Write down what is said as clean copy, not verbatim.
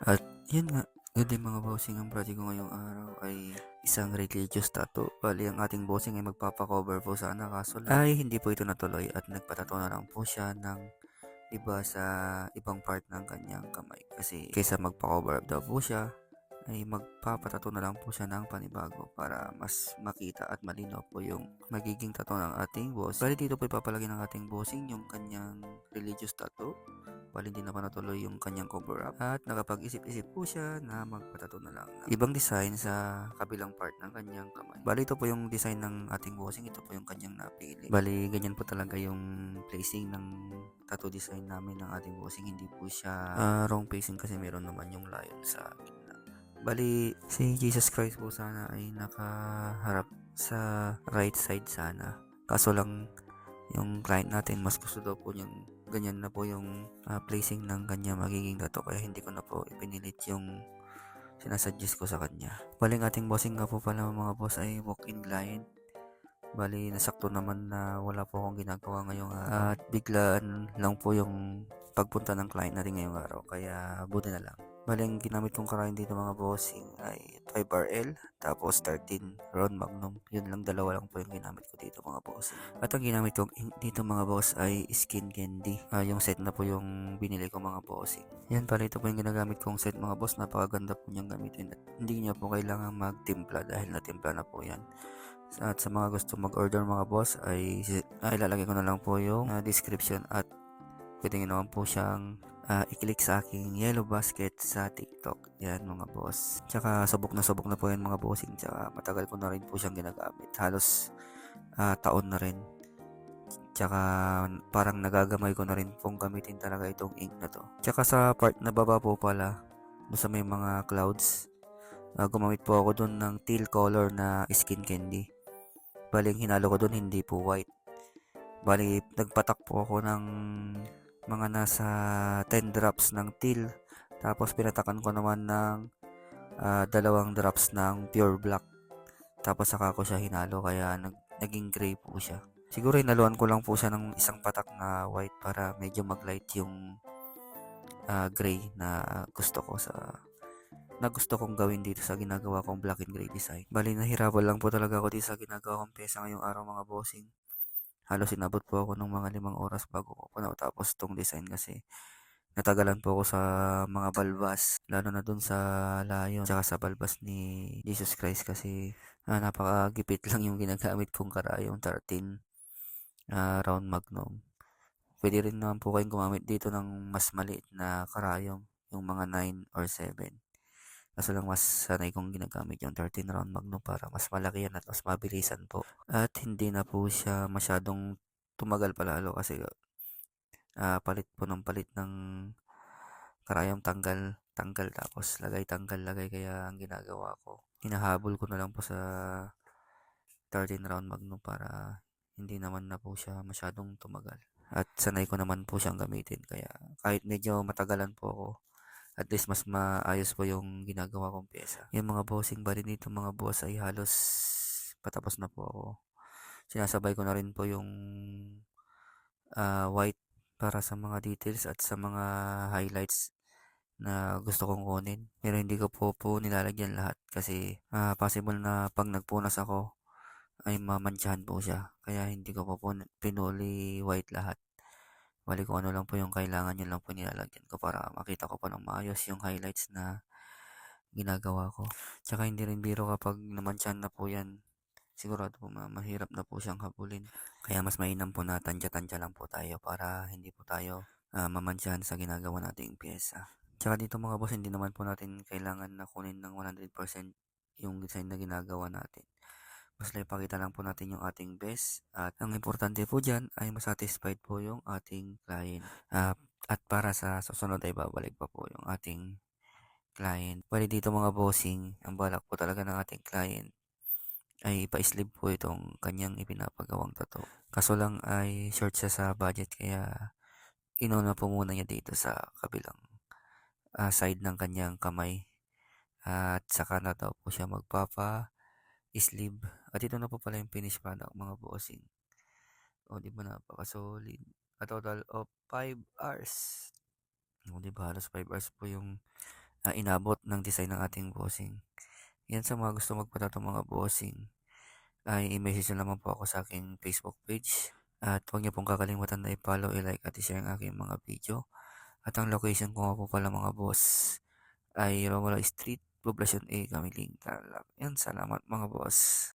At yun nga, good day mga bossing. Ang project ko ngayong araw ay isang religious tattoo. Bali, ang ating bossing ay magpapakover po sana, kaso lang ay hindi po ito natuloy at nagpatato na lang po siya ng iba sa ibang part ng kanyang kamay. Kasi kaysa magpa-cover up daw po siya, ay magpapatato na lang po siya ng panibago para mas makita at malinaw po yung magiging tattoo ng ating boss. Bali, dito po ipapalagay ng ating bossing yung kanyang religious tattoo. Bali, hindi naman natuloy yung kanyang cover up at nakapag-isip-isip po siya na magpatato na lang ng ibang design sa kabilang part ng kanyang kamay. Bali, ito po yung design ng ating bossing. Ito po yung kanyang napili. Bali, ganyan po talaga yung placing ng tattoo design namin ng ating bossing. Hindi po siya wrong placing kasi meron naman yung lion sa gitna. Bali, si Jesus Christ po sana ay nakaharap sa right side sana. Kaso lang, yung client natin mas gusto daw po yung ganyan na po yung placing ng kanya magiging tattoo, kaya hindi ko na po ipinilit yung sinasuggest ko sa kanya. Bali, ating bossing nga po pala mga boss ay walk-in client. Bali, nasakto naman na wala po akong ginagawa ngayong araw at biglaan lang po yung pagpunta ng client natin ngayong araw, kaya buti na lang. Bali, ang ginamit kong karain dito mga bossing ay 5RL tapos 13 Ron Magnum. Yun lang, dalawa lang po yung ginamit ko dito mga bossing. At ang ginamit ko dito mga boss ay skin candy. Yung set na po yung binili ko mga bossing. Yan pala, ito po yung ginagamit kong set mga boss. Napakaganda po niyang gamitin at hindi niya po kailangan magtimpla dahil natimpla na po yan. At sa mga gusto mag-order mga boss ay ilalagay ko na lang po yung description at pwede nyo naman po siyang i-click sa aking yellow basket sa TikTok. Yan mga boss. Tsaka subok na po yan mga bossing. Tsaka matagal ko na rin po siyang ginagamit. Halos taon na rin. Tsaka parang nagagamay ko na rin pong gamitin talaga itong ink na to. Tsaka sa part na baba po pala, sa may mga clouds, gumamit po ako dun ng teal color na skin candy. Bali, hinalo ko dun hindi po white. Bali, nagpatak po ako ng mga nasa 10 drops ng teal. Tapos pinatakan ko naman ng 2 drops ng pure black. Tapos saka ko siya hinalo kaya naging gray po siya. Siguro hinaluan ko lang po siya ng isang patak na white para medyo maglight yung gray na gusto kong gawin dito sa ginagawa kong black and gray design. Bali, nahirapan lang po talaga ako dito sa ginagawa kong pyesa ngayong araw mga bossing. Halos inabot po ako ng mga 5 oras bago ko po natapos tong design kasi natagalan po ako sa mga balbas, lalo na dun sa layon tsaka sa balbas ni Jesus Christ kasi napakagipit lang yung ginagamit kong karayong 13 round magnum. Pwede rin naman po kayong gumamit dito ng mas maliit na karayong, yung mga 9 or 7. Kaso lang mas sanay kong ginagamit yung 13 round magnum para mas malaki yan at mas mabilisan po. At hindi na po siya masyadong tumagal palalo kasi palit po ng palit ng karayong tanggal tapos lagay tanggal lagay, kaya ang ginagawa ko hinahabol ko na lang po sa 13 round magnum para hindi naman na po siya masyadong tumagal. At sanay ko naman po siyang gamitin kaya kahit medyo matagalan po ako, at least mas maayos po yung ginagawa kong pyesa. Yung mga bossing bali nito mga boss ay halos patapos na po ako. Sinasabay ko na rin po yung white para sa mga details at sa mga highlights na gusto kong kunin. Pero hindi ko po nilalagyan lahat kasi possible na pag nagpunas ako ay mamantsahan po siya. Kaya hindi ko po pinuli white lahat. Bali kung ano lang po yung kailangan, yun lang po nilalagyan ko para makita ko pa ng maayos yung highlights na ginagawa ko. Tsaka hindi rin biro kapag namantsahan na po yan. Sigurado po mahirap na po siyang habulin. Kaya mas mainam po na tansya-tansya lang po tayo para hindi po tayo mamantsahan sa ginagawa nating pyesa. Tsaka dito mga boss, hindi naman po natin kailangan na kunin ng 100% yung design na ginagawa natin. Basta ipakita lang po natin yung ating best at ang importante po dyan ay masatisfied po yung ating client. At para sa susunod ay babalik pa po yung ating client. Bali dito mga bossing, ang balak po talaga ng ating client ay ipa-sleeve po itong kanyang ipinapagawang tattoo. Kaso lang ay short siya sa budget kaya inuna po muna niya dito sa kabilang side ng kanyang kamay. At saka na daw po siya magpapa-sleeve. At ito na po pala yung finish product mga bossing. O di ba napaka-solid. A total of 5 hours. O di ba halos 5 hours po yung inabot ng design ng ating bossing. Yan, sa mga gusto magpatato mga bossing, ay i-message nyo naman po ako sa aking Facebook page. At huwag niyo pong kakalimutan na i-follow, i-like at i-share ang aking mga video. At ang location ko nga po pala mga boss ay Romulo Street, Poblacion A, Camiling, Tarlac. Yan, salamat mga boss.